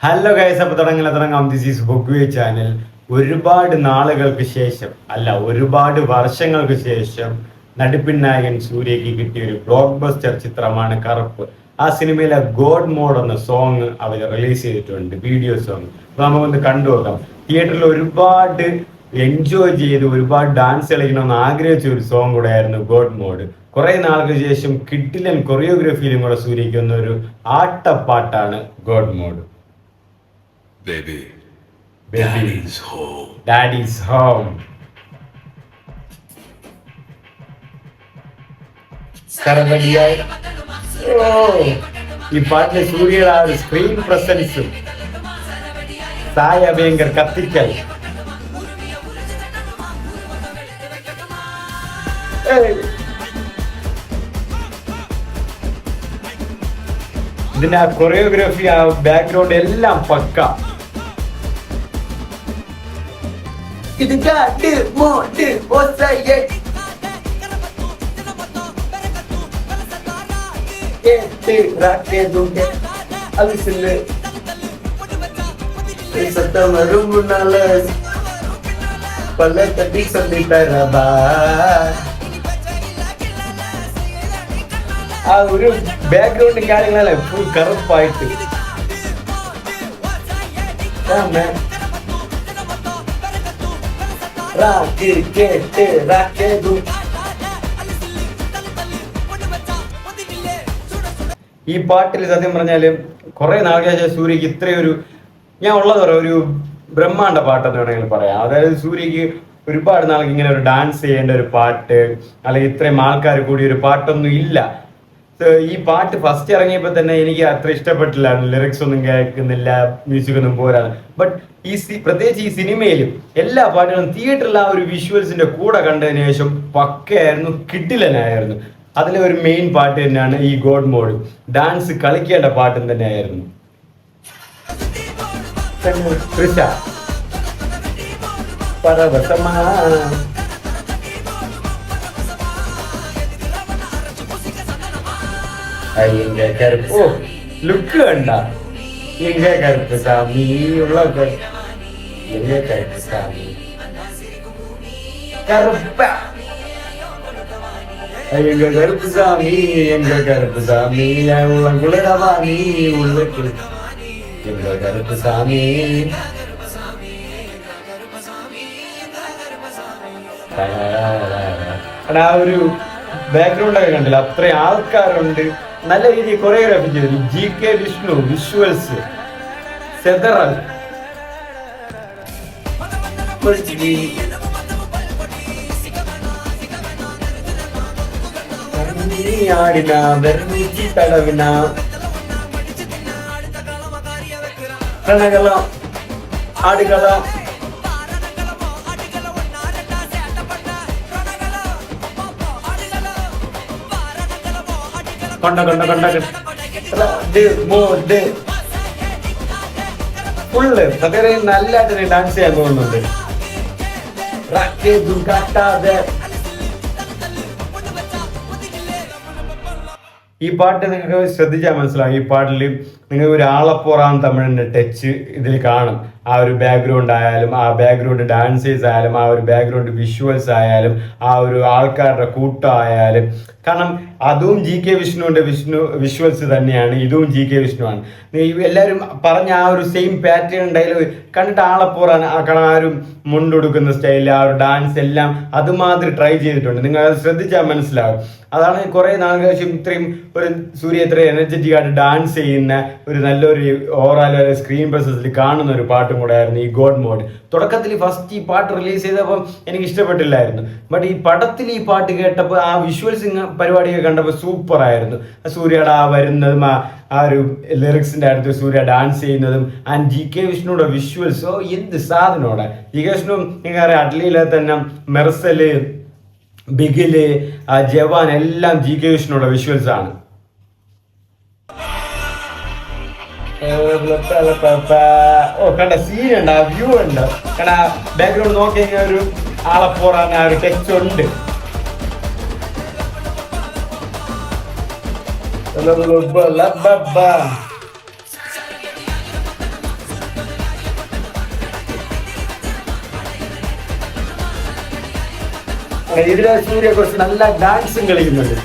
Hello guys, അപ്പോൾ തുടങ്ങാം. This is ബൊഗ്വേ ചാനൽ. ഒരുപാട് നാളുകൾക്ക് ശേഷം, ഒരുപാട് വർഷങ്ങൾക്ക് ശേഷം നടിപ്പിൻ നായകൻ സൂര്യക്ക് കിട്ടിയ ഒരു ബ്ലോക്ക് ബസ്റ്റർ ചിത്രമാണ് കറുപ്പ്. ആ സിനിമയിലെ ഗോഡ് മോഡ് എന്ന സോങ് അവർ റിലീസ് ചെയ്തിട്ടുണ്ട്, വീഡിയോ സോങ്. അപ്പൊ നമുക്കൊന്ന് കണ്ടു നോക്കാം. തിയേറ്ററിൽ ഒരുപാട് എൻജോയ് ചെയ്ത് ഒരുപാട് ഡാൻസ് കളിക്കണമെന്ന് ആഗ്രഹിച്ച ഒരു സോങ് കൂടെ ആയിരുന്നു ഗോഡ് മോഡ്. കുറെ നാൾക്ക് ശേഷം കിഡിലൻ കൊറിയോഗ്രാഫിയിലും കൂടെ സൂര്യക്ക് വന്ന ഒരു ആട്ടപ്പാട്ടാണ് god mode. Baby, Daddy's home. Daddy's home. സർവടിയായി ഈ പാട്ടിലെ സൂര്യയുടെ ആ ഒരു സ്ക്രീൻ പ്രസൻസും സായ ഭയങ്കർ കത്തിക്കൽ. ഇതിന്റെ ആ കൊറിയോഗ്രാഫി, ആ ബാക്ക്ഗ്രൗണ്ട് എല്ലാം പക്ക. ഇത് ആ ഒരു ബാക്ക്ഗ്രൗണ്ടും കാര്യങ്ങളല്ലേ ഫുൾ കറുപ്പായിട്ട്. ഈ പാട്ടിൽ സത്യം പറഞ്ഞാല് കുറെ നാളുകൾക്ക് ശേഷം സൂര്യക്ക് ഇത്രയൊരു, ഞാൻ ഉള്ളത് പറയാം, ഒരു ബ്രഹ്മാണ്ഡ പാട്ടെന്ന് വേണമെങ്കിൽ പറയാം. അതായത് സൂര്യക്ക് ഒരുപാട് നാൾക്ക് ഇങ്ങനെ ഒരു ഡാൻസ് ചെയ്യേണ്ട ഒരു പാട്ട്, അല്ലെങ്കിൽ ഇത്രയും ആൾക്കാർ കൂടി ഒരു പാട്ടൊന്നും ഇല്ല. ഈ പാട്ട് ഫസ്റ്റ് ഇറങ്ങിയപ്പോ തന്നെ എനിക്ക് അത്ര ഇഷ്ടപ്പെട്ടില്ലായിരുന്നു. ലിറിക്സ് ഒന്നും കേൾക്കുന്നില്ല, മ്യൂസിക് ഒന്നും പോരാ. ബട്ട് പ്രത്യേകിച്ച് ഈ സിനിമയിലും എല്ലാ പാട്ടുകളും തിയേറ്ററിൽ ആ ഒരു വിഷ്വൽസിന്റെ കൂടെ കണ്ടതിന് ശേഷം പക്കയായിരുന്നു, കിഡിലനായിരുന്നു. അതിലെ ഒരു മെയിൻ പാട്ട് തന്നെയാണ് ഈ ഗോഡ് മോഡ്. ഡാൻസ് കളിക്കേണ്ട പാട്ടും തന്നെയായിരുന്നു. തൃഷ പരവശമാ കറുപ്പ്. ഓ, ലുക്ക് കണ്ട എങ്ക കറുപ്പ് സാമി ഉള്ള കറുപ്പ് സാമി കറുപ്പ எங்க கருப்பு சாமி, எங்க கருப்பு சாமி, உள்ளடவா நீ உள்ளுக்கு எங்க கருப்பு சாமி. ആ ഒരു ബാക്ക്ഗ്രൗണ്ട് ഒക്കെ കണ്ടില്ല, അത്രയും ആൾക്കാരുണ്ട്. നല്ല രീതിയിൽ കൊറിയോഗ്രാഫി ചെയ്തു. GK വിഷ്ണു, വിഷ്വൽസ് സെതറൽ ആടിന വെറുതെ തടവിന പ്രണകളം ആടുകളം കൊണ്ട ഫുള്ള് അതൊരു നല്ലതായിട്ട് ഡാൻസ് ചെയ്യാൻ തോന്നുന്നുണ്ട്. ഈ പാട്ട് നിങ്ങൾക്ക് ശ്രദ്ധിച്ചാൽ മനസ്സിലാവും. ഈ പാട്ടിൽ നിങ്ങൾ ഒരു ആളപ്പുറാൻ തമിഴിന്റെ ടച്ച് ഇതിൽ കാണും. ആ ഒരു ബാക്ക്ഗ്രൗണ്ട് ആയാലും, ആ ബാക്ക്ഗ്രൗണ്ട് ഡാൻസേഴ്സ് ആയാലും, ആ ഒരു ബാക്ക്ഗ്രൗണ്ട് വിഷ്വൽസ് ആയാലും, ആ ഒരു ആൾക്കാരുടെ കൂട്ടം ആയാലും. കാരണം അതും GK വിഷ്ണുവിന്റെ വിഷ്വൽസ് തന്നെയാണ്, ഇതും GK വിഷ്ണുവാണ്. എല്ലാവരും പറഞ്ഞ ആ ഒരു സെയിം പാറ്റേൺ ഡയലോഗ് കണ്ടിട്ട് ആളപ്പുറാൻ ആ ഒരു മുണ്ടൊടുക്കുന്ന സ്റ്റൈല്, ആ ഒരു ഡാൻസ് എല്ലാം അതുമാതിരി ട്രൈ ചെയ്തിട്ടുണ്ട്. നിങ്ങൾ അത് ശ്രദ്ധിച്ചാൽ മനസ്സിലാവും. അതാണ് കുറെ നാളുകൾക്ക് ശേഷം ഇത്രയും ഒരു സൂര്യ ഇത്രയും എനർജറ്റിക് ആയിട്ട് ഡാൻസ് ചെയ്യുന്ന ഒരു നല്ലൊരു ഓവറാൽ സ്ക്രീൻ പ്രസൻസിൽ കാണുന്ന ഒരു പാട്ടും കൂടെ ആയിരുന്നു ഈ ഗോഡ് മോഡ്. തുടക്കത്തിൽ ഫസ്റ്റ് ഈ പാട്ട് റിലീസ് ചെയ്തപ്പോൾ എനിക്ക് ഇഷ്ടപ്പെട്ടില്ലായിരുന്നു. ബട്ട് ഈ പടത്തിൽ ഈ പാട്ട് കേട്ടപ്പോൾ, ആ വിഷ്വൽസ് പരിപാടിയൊക്കെ കണ്ടപ്പോൾ സൂപ്പർ ആയിരുന്നു. സൂര്യയുടെ ആ വരുന്നതും, ആ ഒരു ലിറിക്സിന്റെ അടുത്ത് സൂര്യ ഡാൻസ് ചെയ്യുന്നതും, ആൻഡ് GK വിഷ്ണുവിടെ വിഷ്വൽസ്. ഓ, എന്ത് സാധനോടെ. GK വിഷ്ണു നിങ്ങൾക്കറിയാം, അഡ്ലിയിലെ തന്നെ മെർസല്, ബിഗില്, ജവാൻ എല്ലാം GK വിഷ്ണുവിടെ വിഷ്വൽസ് ആണ്. ഓ, കണ്ട സീൻ ഉണ്ട്, ആ വ്യൂ ഉണ്ട്. കണ്ട ബാക്ക്ഗ്രൗണ്ട് നോക്കി കഴിഞ്ഞാൽ ഒരു ആളപ്പോറാൻ ആ ഒരു ടെക്സ്റ്റ് ഉണ്ട്. ഇതിലെ സൂര്യ കുറച്ച് നല്ല ഡാൻസും കളിക്കുന്നുണ്ട്.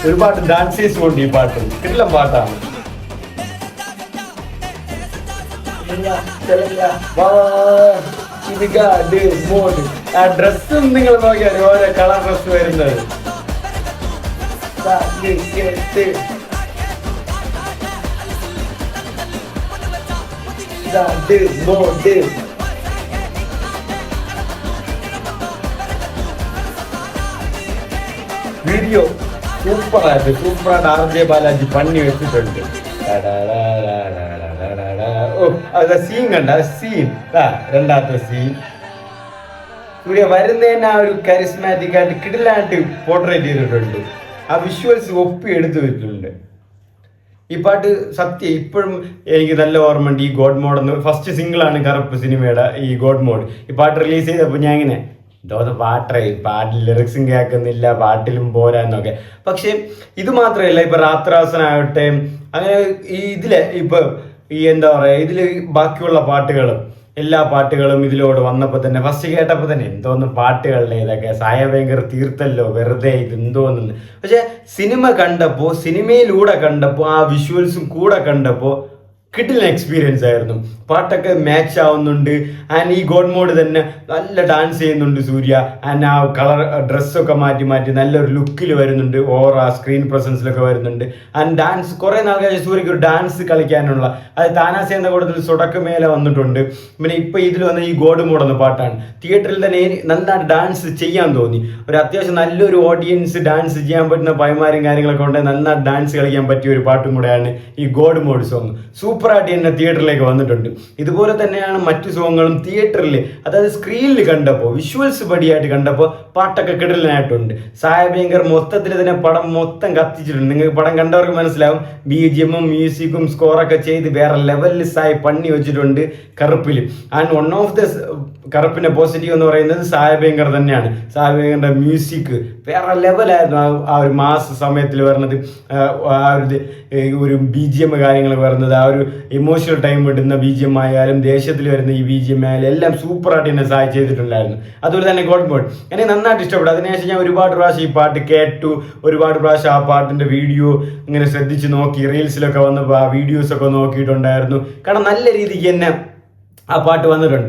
ഒരുപാട് ഡാൻസേഴ്സും ഉണ്ട് ഈ പാട്ട്. കിടിലൻ പാട്ടാണ്. ആ ഡ്രസ്സും നിങ്ങൾ നോക്കിയാൽ ഓരോ കളർ ഡ്രസ് വരുന്നത്. വീഡിയോ സൂപ്പറായിട്ട് RJ ബാലാജി പണി വെച്ചിട്ടുണ്ട്. സീൻ കണ്ട സീൻ, രണ്ടാമത്തെ സീൻ സൂര്യ വരുന്നതിന് ആ ഒരു കരിസ്മാറ്റിക് ആയിട്ട് കിടിലായിട്ട് പോർട്രേറ്റ് ചെയ്തിട്ടുണ്ട്. ആ വിഷ്വൽസ് ഒപ്പി എടുത്തു വെച്ചിട്ടുണ്ട്. ഈ പാട്ട് സത്യം ഇപ്പോഴും എനിക്ക് നല്ല ഓർമ്മയുണ്ട്. ഈ ഗോഡ് മോഡ് എന്ന് ഫസ്റ്റ് സിംഗിളാണ് കറുപ്പ് സിനിമയുടെ ഈ ഗോഡ് മോഡ്. ഈ പാട്ട് റിലീസ് ചെയ്തപ്പോൾ ഞാൻ ഇങ്ങനെ എന്തോന്ന് പാട്ടിൽ ലിറിക്സും കേൾക്കുന്നില്ല, പാട്ടിലും പോരാന്നൊക്കെ. പക്ഷെ ഇത് മാത്രമല്ല, ഇപ്പൊ രാത്രാസനാകട്ടെ, അങ്ങനെ ഈ ഇതിലെ ഇപ്പൊ ഈ എന്താ പറയാ, ഇതില് ബാക്കിയുള്ള പാട്ടുകളും എല്ലാ പാട്ടുകളും ഇതിലോട് വന്നപ്പോൾ തന്നെ ഫസ്റ്റ് കേട്ടപ്പോൾ തന്നെ എന്തോന്ന് പാട്ടുകളുടെ ഇതൊക്കെ സായഭയങ്കര തീർത്തല്ലോ വെറുതെ ഇത് എന്തോന്നു. പക്ഷെ സിനിമയിലൂടെ കണ്ടപ്പോൾ ആ വിഷ്വൽസും കൂടെ കണ്ടപ്പോൾ കിട്ടില്ല എക്സ്പീരിയൻസ് ആയിരുന്നു. പാട്ടൊക്കെ മാച്ച് ആവുന്നുണ്ട്. ആൻഡ് ഈ ഗോഡ് മോഡ് തന്നെ നല്ല ഡാൻസ് ചെയ്യുന്നുണ്ട് സൂര്യ. ആൻഡ് ആ കളർ ഡ്രസ്സൊക്കെ മാറ്റി നല്ലൊരു ലുക്കിൽ വരുന്നുണ്ട്. ഓവർ ആ സ്ക്രീൻ പ്രസൻസിലൊക്കെ വരുന്നുണ്ട്. ആൻഡ് ഡാൻസ് കുറേ നാൾ കഴിഞ്ഞ് സൂര്യക്ക് ഒരു ഡാൻസ് കളിക്കാനുള്ള അത് താനാസി എന്ന കൂട്ടത്തിൽ സുടക്ക് മേലെ വന്നിട്ടുണ്ട്. പിന്നെ ഇപ്പം ഇതിൽ വന്ന ഈ ഗോഡ് മോഡ് എന്ന പാട്ടാണ് തിയേറ്ററിൽ തന്നെ നന്നായിട്ട് ഡാൻസ് ചെയ്യാൻ തോന്നി. ഒരു അത്യാവശ്യം നല്ലൊരു ഓഡിയൻസ് ഡാൻസ് ചെയ്യാൻ പറ്റുന്ന പൈമാരും കാര്യങ്ങളൊക്കെ ഉണ്ട്. നന്നായിട്ട് ഡാൻസ് കളിക്കാൻ പറ്റിയ ഒരു പാട്ടും കൂടെയാണ് ഈ ഗോഡ് മോഡ് സോങ്. സൂപ്പറായിട്ട് തന്നെ തിയേറ്ററിലേക്ക് വന്നിട്ടുണ്ട്. ഇതുപോലെ തന്നെയാണ് മറ്റു സോങ്ങുകളും തിയേറ്ററിൽ, അതായത് സ്ക്രീനിൽ കണ്ടപ്പോൾ വിഷ്വൽസ് പടിയായിട്ട് കണ്ടപ്പോൾ പാട്ടൊക്കെ കിടലിനായിട്ടുണ്ട്. സായഭയങ്കർ മൊത്തത്തിൽ തന്നെ പടം മൊത്തം കത്തിച്ചിട്ടുണ്ട്. നിങ്ങൾക്ക് പടം കണ്ടവർക്ക് മനസ്സിലാവും. BGM-ഉം മ്യൂസിക്കും സ്കോറൊക്കെ ചെയ്ത് വേറെ ലെവലിൽ സായി പണി വെച്ചിട്ടുണ്ട് കറുപ്പിൽ. ആൻഡ് വൺ ഓഫ് ദ കറുപ്പിന്റെ പോസിറ്റീവ് എന്ന് പറയുന്നത് സായഭയങ്കർ തന്നെയാണ്. സായഭയങ്കറിന്റെ മ്യൂസിക് വേറെ ലെവലായിരുന്നു. ആ ഒരു മാസ സമയത്തിൽ വരുന്നത്, ആ ഒരു BGM കാര്യങ്ങൾ വരുന്നത്, ആ ഒരു ഇമോഷണൽ ടൈം ഇടുന്ന BGM ആയാലും ദേശത്തിൽ വരുന്ന ഈ BGM ആയാലും എല്ലാം സൂപ്പറായിട്ട് എന്നെ സഹായം ചെയ്തിട്ടുണ്ടായിരുന്നു. അതുപോലെ തന്നെ ഗോഡ് മോഡ് എനിക്ക് നന്നായിട്ട് ഇഷ്ടപ്പെട്ടു. അതിനുശേഷം ഞാൻ ഒരുപാട് പ്രാവശ്യം ഈ പാട്ട് കേട്ടു. ഒരുപാട് പ്രാവശ്യം ആ പാട്ടിന്റെ വീഡിയോ ഇങ്ങനെ ശ്രദ്ധിച്ച് നോക്കി. റീൽസിലൊക്കെ വന്നപ്പോൾ ആ വീഡിയോസൊക്കെ നോക്കിയിട്ടുണ്ടായിരുന്നു. കാരണം നല്ല രീതിക്ക് തന്നെ ആ പാട്ട് വന്നിട്ടുണ്ട്.